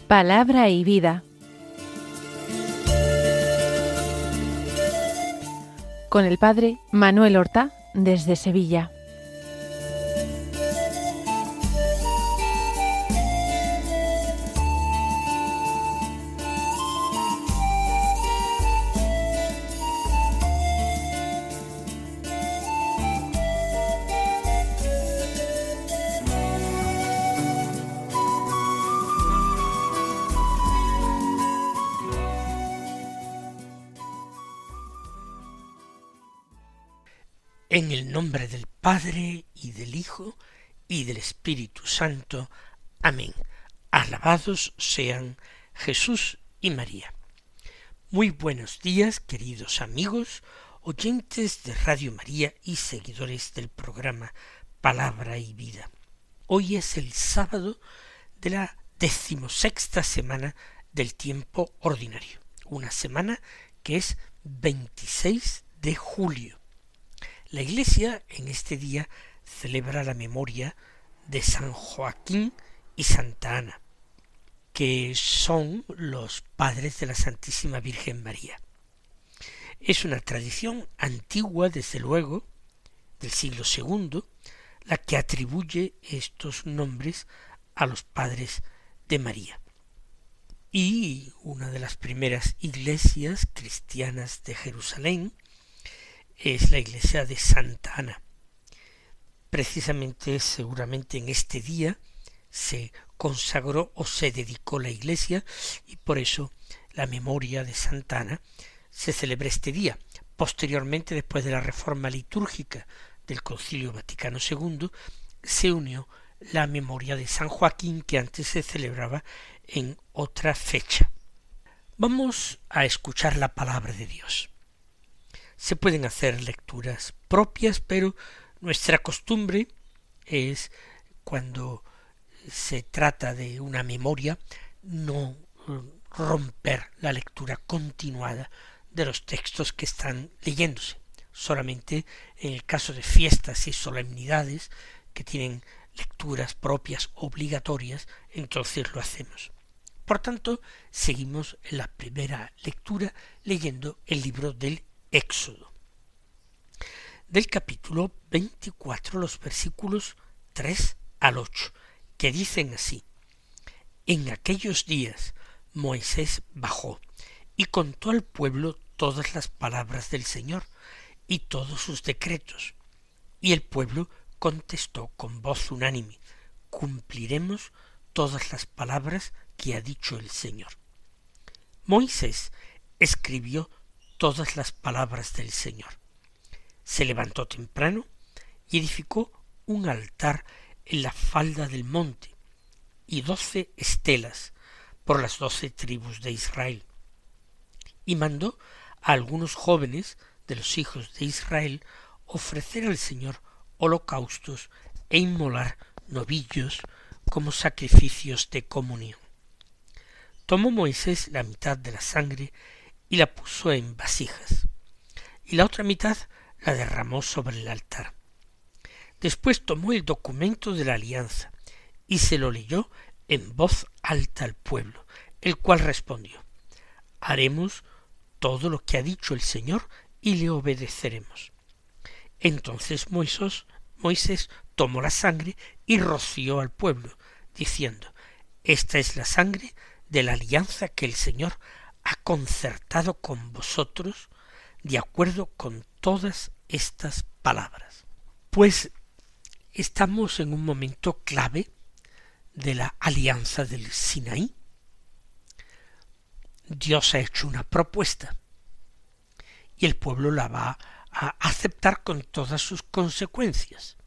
Palabra y vida. Con el padre Manuel Horta, desde Sevilla. En el nombre del Padre, y del Hijo, y del Espíritu Santo. Amén. Alabados sean Jesús y María. Muy buenos días, queridos amigos, oyentes de Radio María y seguidores del programa Palabra y Vida. Hoy es el sábado de la 16ª semana del tiempo ordinario, una semana que es 26 de julio. La Iglesia en este día celebra la memoria de San Joaquín y Santa Ana, que son los padres de la Santísima Virgen María. Es una tradición antigua, desde luego, del siglo II, la que atribuye estos nombres a los padres de María. Y una de las primeras iglesias cristianas de Jerusalén es la iglesia de Santa Ana. Precisamente, seguramente en este día se consagró o se dedicó la iglesia, y por eso la memoria de Santa Ana se celebra este día. Posteriormente, después de la reforma litúrgica del Concilio Vaticano II, se unió la memoria de San Joaquín, que antes se celebraba en otra fecha. Vamos a escuchar la palabra de Dios. Se pueden hacer lecturas propias, pero nuestra costumbre es, cuando se trata de una memoria, no romper la lectura continuada de los textos que están leyéndose. Solamente en el caso de fiestas y solemnidades que tienen lecturas propias obligatorias, entonces lo hacemos. Por tanto, seguimos en la primera lectura leyendo el libro del Éxodo, del capítulo 24, los versículos 3 al 8, que dicen así: En aquellos días Moisés bajó y contó al pueblo todas las palabras del Señor y todos sus decretos, y el pueblo contestó con voz unánime: cumpliremos todas las palabras que ha dicho el Señor. Moisés escribió todas las palabras del Señor. Se levantó temprano y edificó un altar en la falda del monte y 12 estelas por las 12 tribus de Israel, y mandó a algunos jóvenes de los hijos de Israel ofrecer al Señor holocaustos e inmolar novillos como sacrificios de comunión. Tomó Moisés la mitad de la sangre y la puso en vasijas, y la otra mitad la derramó sobre el altar. Después tomó el documento de la alianza y se lo leyó en voz alta al pueblo, el cual respondió: haremos todo lo que ha dicho el Señor y le obedeceremos. Entonces Moisés tomó la sangre y roció al pueblo, diciendo: esta es la sangre de la alianza que el Señor ha concertado con vosotros de acuerdo con todas estas palabras. Pues estamos en un momento clave de la alianza del Sinaí. Dios ha hecho una propuesta y el pueblo la va a aceptar con todas sus consecuencias.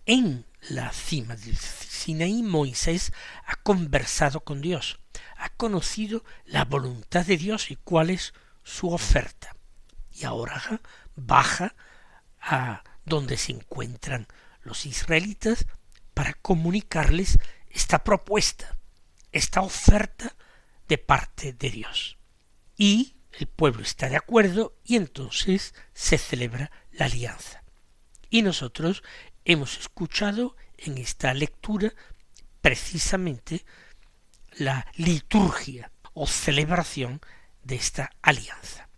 En la cima del Sinaí, Moisés ha conversado con Dios, ha conocido la voluntad de Dios y cuál es su oferta. Y ahora baja a donde se encuentran los israelitas para comunicarles esta propuesta, esta oferta de parte de Dios. Y el pueblo está de acuerdo y entonces se celebra la alianza. Y nosotros hemos escuchado en esta lectura precisamente la liturgia o celebración de esta alianza.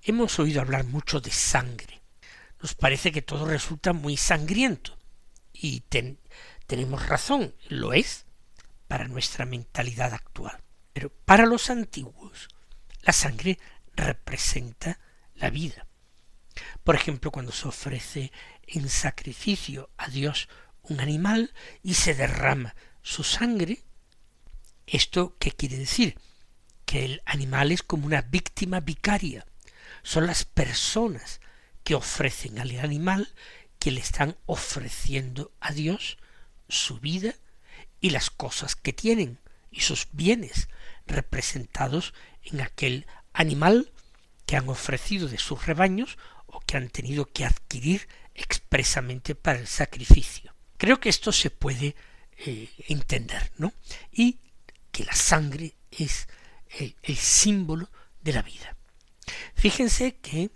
Hemos oído hablar mucho de sangre. Nos parece que todo resulta muy sangriento y tenemos razón, lo es para nuestra mentalidad actual. Pero para los antiguos la sangre representa la vida. Por ejemplo, cuando se ofrece en sacrificio a Dios un animal y se derrama su sangre, ¿esto qué quiere decir? Que el animal es como una víctima vicaria. Son las personas que ofrecen al animal, que le están ofreciendo a Dios su vida y las cosas que tienen y sus bienes representados en aquel animal que han ofrecido de sus rebaños o que han tenido que adquirir expresamente para el sacrificio. Creo que esto se puede entender, ¿no? Y que la sangre es el símbolo de la vida. Fíjense que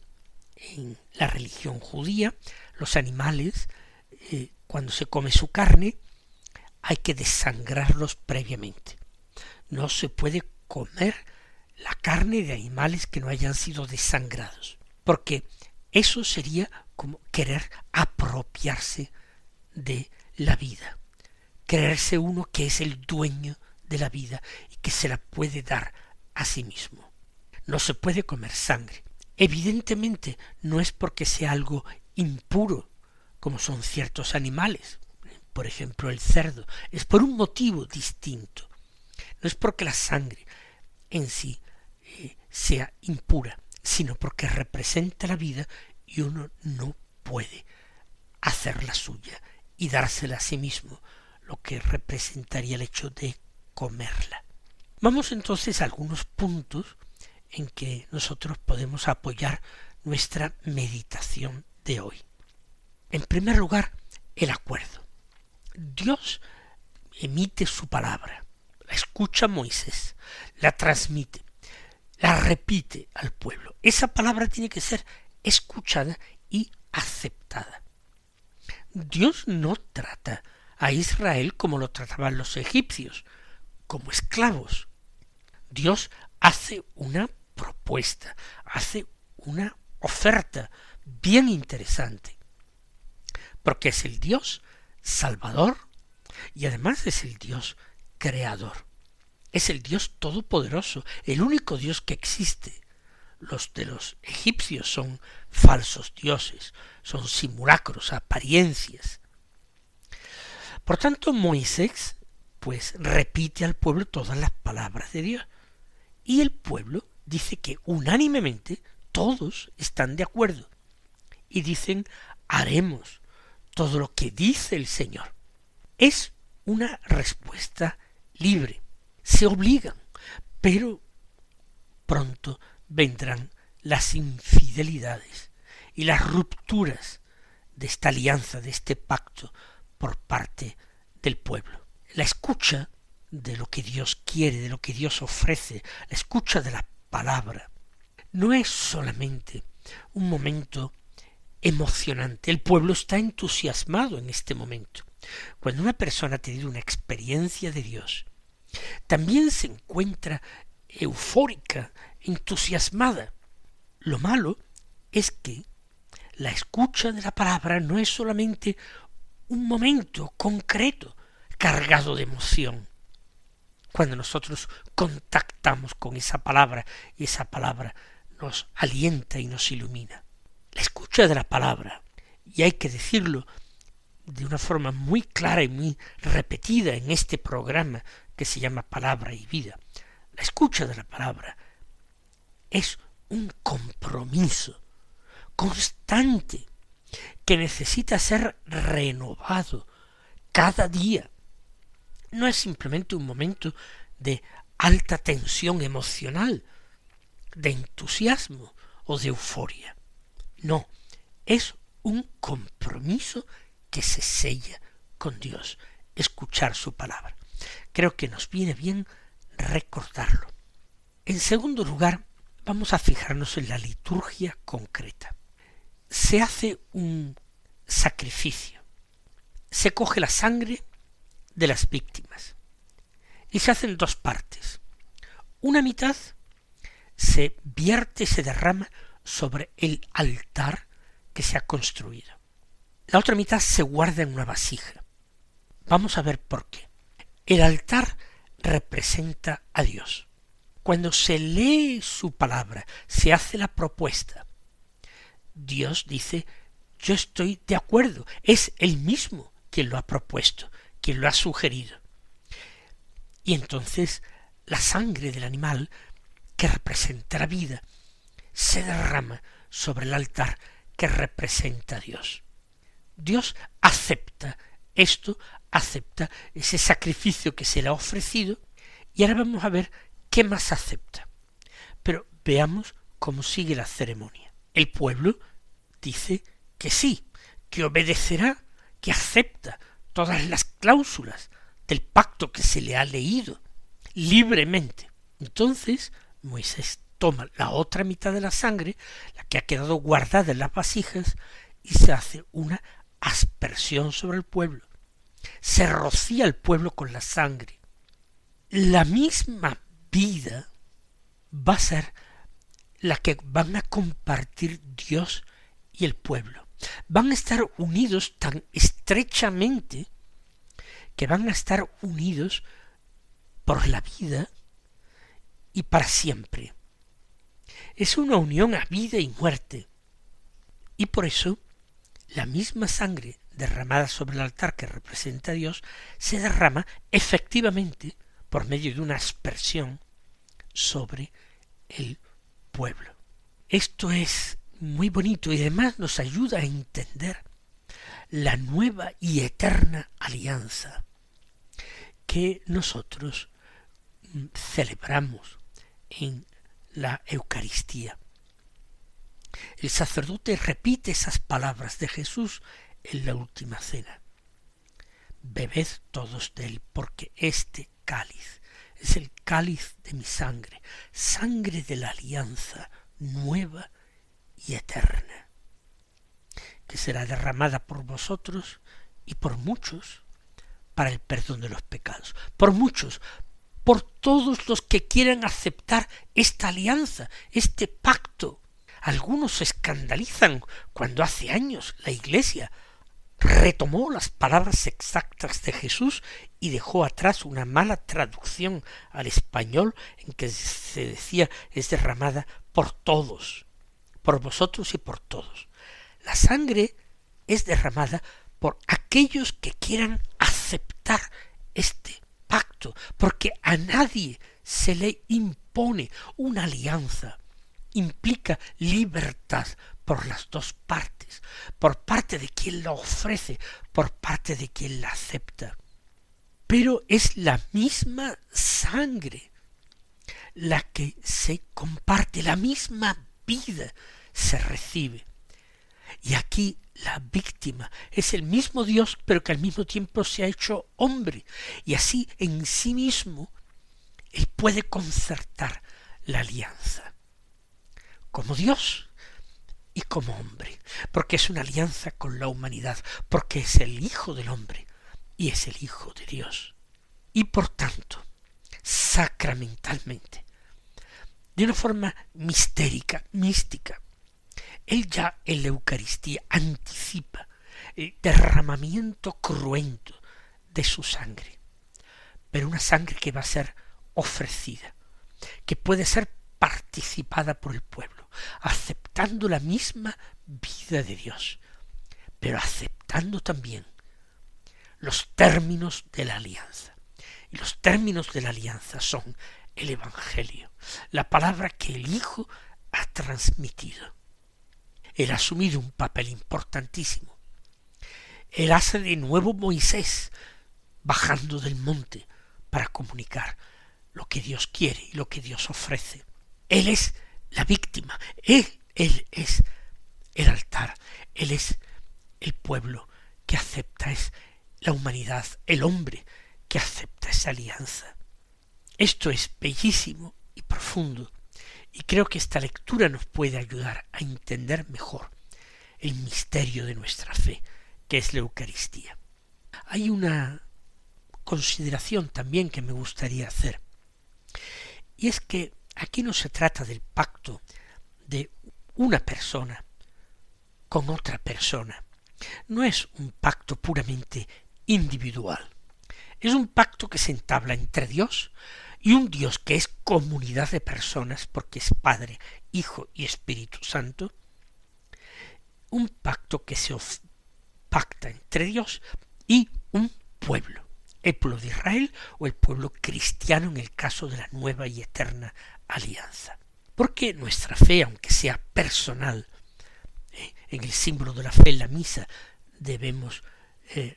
en la religión judía los animales, cuando se come su carne, hay que desangrarlos previamente. No se puede comer la carne de animales que no hayan sido desangrados, porque eso sería como querer apropiarse de la vida, creerse uno que es el dueño de la vida y que se la puede dar a sí mismo. No se puede comer sangre. Evidentemente no es porque sea algo impuro, como son ciertos animales, por ejemplo el cerdo, es por un motivo distinto. No es porque la sangre en sí sea impura, sino porque representa la vida y uno no puede hacerla suya y dársela a sí mismo, lo que representaría el hecho de comerla. Vamos entonces a algunos puntos en que nosotros podemos apoyar nuestra meditación de hoy. En primer lugar, el acuerdo. Dios emite su palabra, la escucha Moisés, la transmite, la repite al pueblo. Esa palabra tiene que ser escuchada y aceptada. Dios no trata a Israel como lo trataban los egipcios, como esclavos. Dios hace una propuesta, hace una oferta bien interesante, porque es el Dios salvador y además es el Dios creador. Es el Dios todopoderoso, el único Dios que existe. Los de los egipcios son falsos dioses, son simulacros, apariencias. Por tanto, Moisés pues repite al pueblo todas las palabras de Dios. Y el pueblo dice que unánimemente todos están de acuerdo. Y dicen, haremos todo lo que dice el Señor. Es una respuesta libre. Se obligan, pero pronto vendrán las infidelidades y las rupturas de esta alianza, de este pacto por parte del pueblo. La escucha de lo que Dios quiere, de lo que Dios ofrece, la escucha de la palabra, no es solamente un momento emocionante. El pueblo está entusiasmado en este momento. Cuando una persona ha tenido una experiencia de Dios, también se encuentra eufórica, entusiasmada. Lo malo es que la escucha de la palabra no es solamente un momento concreto cargado de emoción. Cuando nosotros contactamos con esa palabra y esa palabra nos alienta y nos ilumina. La escucha de la palabra, y hay que decirlo de una forma muy clara y muy repetida en este programa que se llama Palabra y Vida, la escucha de la palabra es un compromiso constante que necesita ser renovado cada día. No es simplemente un momento de alta tensión emocional, de entusiasmo o de euforia. No, es un compromiso que se sella con Dios, escuchar su palabra. Creo que nos viene bien recordarlo. En segundo lugar, vamos a fijarnos en la liturgia concreta. Se hace un sacrificio. Se coge la sangre de las víctimas y se hacen dos partes. Una mitad se vierte, se derrama sobre el altar que se ha construido. La otra mitad se guarda en una vasija. Vamos a ver por qué. El altar representa a Dios. Cuando se lee su palabra, se hace la propuesta, Dios dice, yo estoy de acuerdo, es Él mismo quien lo ha propuesto, quien lo ha sugerido. Y entonces la sangre del animal, que representa la vida, se derrama sobre el altar que representa a Dios. Dios acepta esto, acepta ese sacrificio que se le ha ofrecido, y ahora vamos a ver qué más acepta. Pero veamos cómo sigue la ceremonia. El pueblo dice que sí, que obedecerá, que acepta todas las cláusulas del pacto que se le ha leído libremente. Entonces Moisés toma la otra mitad de la sangre, la que ha quedado guardada en las vasijas, y se hace una aspersión sobre el pueblo. Se rocía el pueblo con la sangre. La misma vida va a ser la que van a compartir Dios y el pueblo. Van a estar unidos tan estrechamente que van a estar unidos por la vida y para siempre. Es una unión a vida y muerte. Y por eso la misma sangre derramada sobre el altar que representa a Dios se derrama efectivamente por medio de una aspersión sobre el pueblo. Esto es muy bonito y además nos ayuda a entender la nueva y eterna alianza que nosotros celebramos en la Eucaristía. El sacerdote repite esas palabras de Jesús en la última cena. Bebed todos de él, porque este cáliz es el cáliz de mi sangre, sangre de la alianza nueva y eterna, que será derramada por vosotros y por muchos para el perdón de los pecados. Por muchos, por todos los que quieran aceptar esta alianza, este pacto. Algunos se escandalizan cuando hace años la Iglesia retomó las palabras exactas de Jesús y dejó atrás una mala traducción al español en que se decía es derramada por todos, por vosotros y por todos. La sangre es derramada por aquellos que quieran aceptar este pacto, porque a nadie se le impone una alianza. Implica libertad por las dos partes, por parte de quien la ofrece, por parte de quien la acepta. Pero es la misma sangre la que se comparte, la misma vida se recibe. Y aquí la víctima es el mismo Dios, pero que al mismo tiempo se ha hecho hombre, y así en sí mismo Él puede concertar la alianza, como Dios y como hombre, porque es una alianza con la humanidad, porque es el Hijo del hombre y es el Hijo de Dios. Y por tanto, sacramentalmente, de una forma mistérica, mística, Él ya en la Eucaristía anticipa el derramamiento cruento de su sangre, pero una sangre que va a ser ofrecida, que puede ser participada por el pueblo, aceptando la misma vida de Dios, pero aceptando también los términos de la alianza. Y los términos de la alianza son el Evangelio, la palabra que el Hijo ha transmitido. Él ha asumido un papel importantísimo. Él hace de nuevo Moisés, bajando del monte para comunicar lo que Dios quiere y lo que Dios ofrece. Él es la víctima, Él es el altar, Él es el pueblo que acepta, es la humanidad, el hombre que acepta esa alianza. Esto es bellísimo y profundo, y creo que esta lectura nos puede ayudar a entender mejor el misterio de nuestra fe, que es la Eucaristía. Hay una consideración también que me gustaría hacer. Y es que aquí no se trata del pacto de una persona con otra persona. No es un pacto puramente individual. Es un pacto que se entabla entre Dios y un Dios que es comunidad de personas, porque es Padre, Hijo y Espíritu Santo. Un pacto que se pacta entre Dios y un pueblo, el pueblo de Israel o el pueblo cristiano en el caso de la nueva y eterna alianza. Porque nuestra fe, aunque sea personal, en el símbolo de la fe en la misa debemos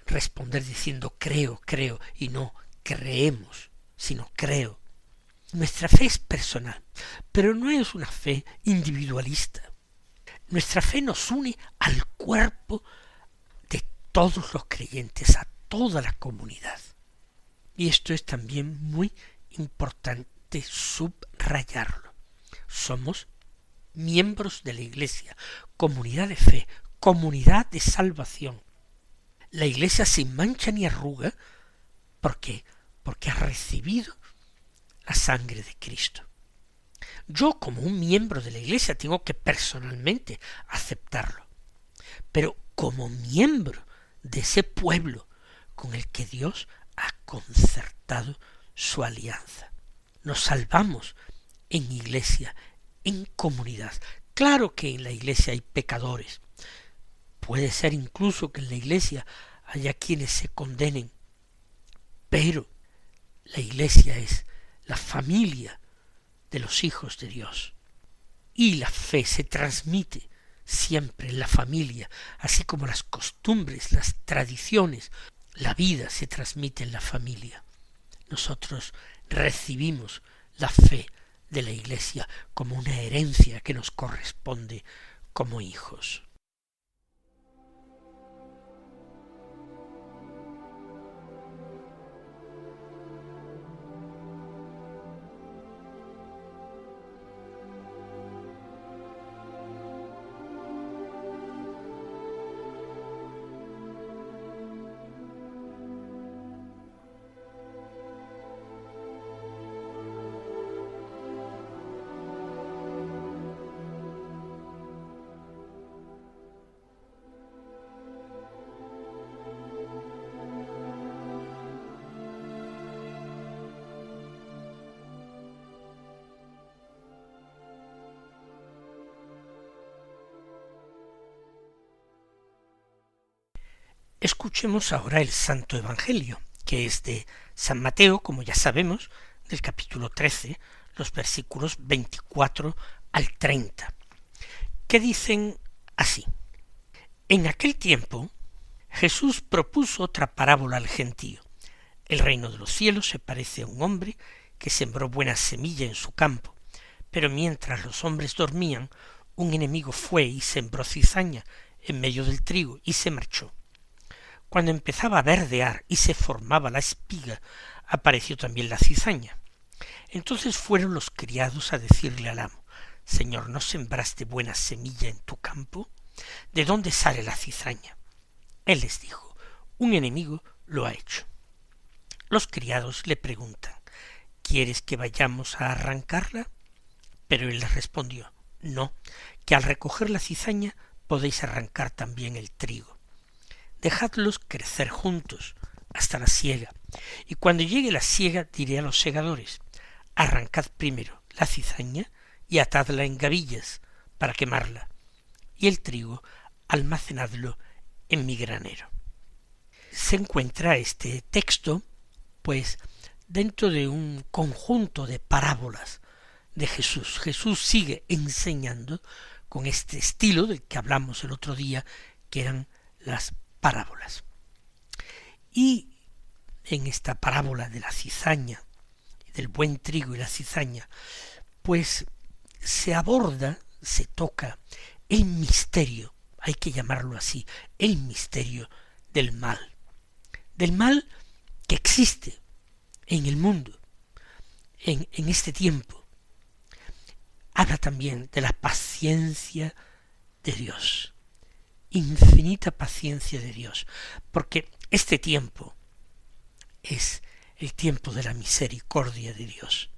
responder diciendo creo, creo, y no creemos, sino creo. Nuestra fe es personal, pero no es una fe individualista. Nuestra fe nos une al cuerpo de todos los creyentes, a toda la comunidad. Y esto es también muy importante subrayarlo. Somos miembros de la Iglesia, comunidad de fe, comunidad de salvación. La Iglesia sin mancha ni arruga, ¿por qué? Porque ha recibido la sangre de Cristo. Yo, como un miembro de la Iglesia, tengo que personalmente aceptarlo, pero como miembro de ese pueblo con el que Dios ha concertado su alianza. Nos salvamos en Iglesia, en comunidad. Claro que en la Iglesia hay pecadores. Puede ser incluso que en la Iglesia haya quienes se condenen, pero la Iglesia es la familia de los hijos de Dios. Y la fe se transmite siempre en la familia, así como las costumbres, las tradiciones, la vida se transmite en la familia. Nosotros recibimos la fe de la Iglesia como una herencia que nos corresponde como hijos. Escuchemos ahora el Santo Evangelio, que es de San Mateo, como ya sabemos, del capítulo 13, los versículos 24 al 30, que dicen así. En aquel tiempo, Jesús propuso otra parábola al gentío. El reino de los cielos se parece a un hombre que sembró buena semilla en su campo, pero mientras los hombres dormían, un enemigo fue y sembró cizaña en medio del trigo y se marchó. Cuando empezaba a verdear y se formaba la espiga, apareció también la cizaña. Entonces fueron los criados a decirle al amo, Señor, ¿no sembraste buena semilla en tu campo? ¿De dónde sale la cizaña? Él les dijo, un enemigo lo ha hecho. Los criados le preguntan, ¿quieres que vayamos a arrancarla? Pero él les respondió, no, que al recoger la cizaña podéis arrancar también el trigo. Dejadlos crecer juntos hasta la siega, y cuando llegue la siega diré a los segadores, arrancad primero la cizaña y atadla en gavillas para quemarla, y el trigo almacenadlo en mi granero. Se encuentra este texto, pues, dentro de un conjunto de parábolas de Jesús. Jesús sigue enseñando con este estilo del que hablamos el otro día, que eran las parábolas. Y en esta parábola de la cizaña, del buen trigo y la cizaña, pues se aborda, se toca el misterio, hay que llamarlo así, el misterio del mal que existe en el mundo, en este tiempo. Habla también de la paciencia de Dios, infinita paciencia de Dios, porque este tiempo es el tiempo de la misericordia de Dios.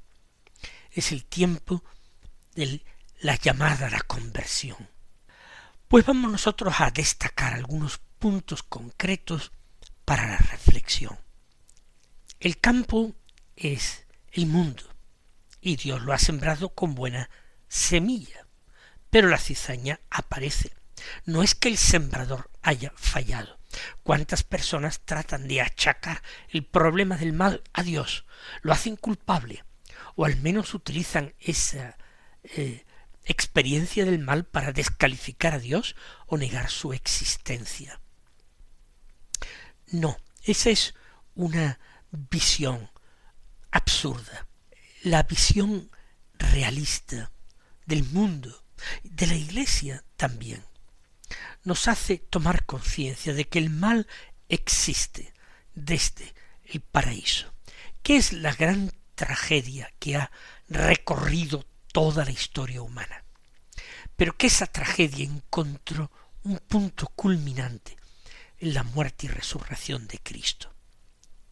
Es el tiempo de la llamada a la conversión. Pues vamos nosotros a destacar algunos puntos concretos para la reflexión. El campo es el mundo, y Dios lo ha sembrado con buena semilla, pero la cizaña aparece. No es que el sembrador haya fallado. ¿Cuántas personas tratan de achacar el problema del mal a Dios? Lo hacen culpable, o al menos utilizan esa experiencia del mal para descalificar a Dios o negar su existencia. No, esa es una visión absurda. La visión realista del mundo, de la Iglesia también, nos hace tomar conciencia de que el mal existe desde el paraíso, que es la gran tragedia que ha recorrido toda la historia humana, pero que esa tragedia encontró un punto culminante en la muerte y resurrección de Cristo.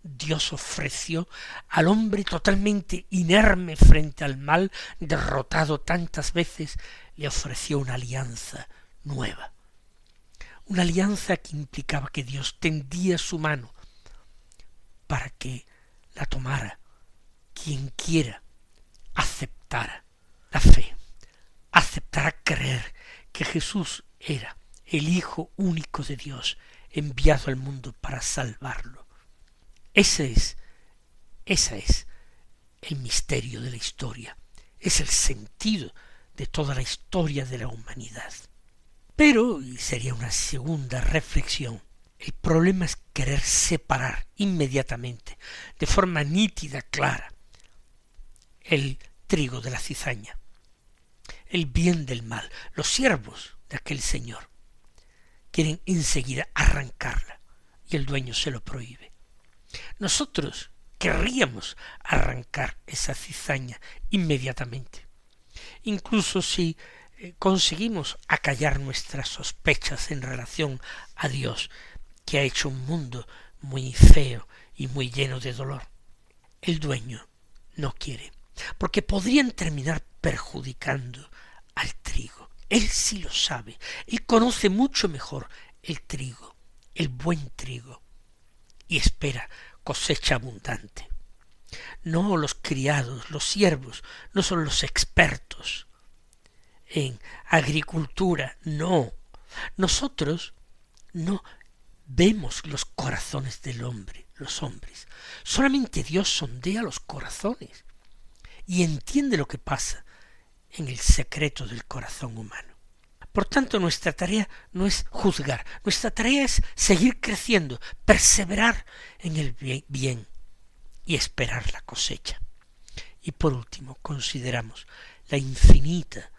Dios ofreció al hombre totalmente inerme frente al mal, derrotado tantas veces, le ofreció una alianza nueva. Una alianza que implicaba que Dios tendía su mano para que la tomara quien quiera aceptara la fe, aceptara creer que Jesús era el Hijo único de Dios, enviado al mundo para salvarlo. Ese es el misterio de la historia, es el sentido de toda la historia de la humanidad. Pero, y sería una segunda reflexión, el problema es querer separar inmediatamente, de forma nítida, clara, el trigo de la cizaña, el bien del mal. Los siervos de aquel señor quieren enseguida arrancarla y el dueño se lo prohíbe. Nosotros querríamos arrancar esa cizaña inmediatamente, incluso si conseguimos acallar nuestras sospechas en relación a Dios, que ha hecho un mundo muy feo y muy lleno de dolor. El dueño no quiere, porque podrían terminar perjudicando al trigo. Él sí lo sabe, él conoce mucho mejor el trigo, el buen trigo, y espera cosecha abundante. No los criados, los siervos, no son los expertos en agricultura, no. Nosotros no vemos los corazones del hombre, los hombres. Solamente Dios sondea los corazones y entiende lo que pasa en el secreto del corazón humano. Por tanto, nuestra tarea no es juzgar, nuestra tarea es seguir creciendo, perseverar en el bien y esperar la cosecha. Y por último, consideramos la infinita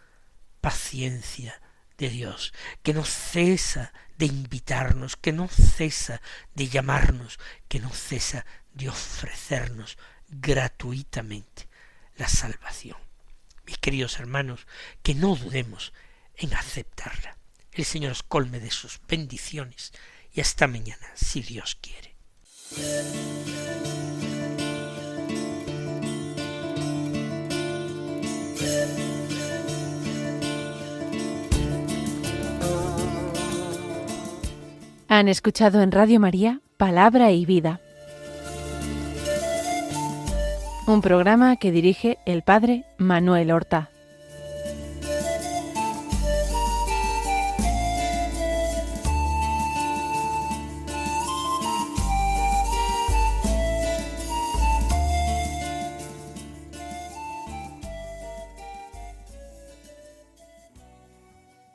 paciencia de Dios, que no cesa de invitarnos, que no cesa de llamarnos, que no cesa de ofrecernos gratuitamente la salvación. Mis queridos hermanos, que no dudemos en aceptarla. El Señor os colme de sus bendiciones y hasta mañana, si Dios quiere. Han escuchado en Radio María Palabra y Vida, un programa que dirige el Padre Manuel Horta.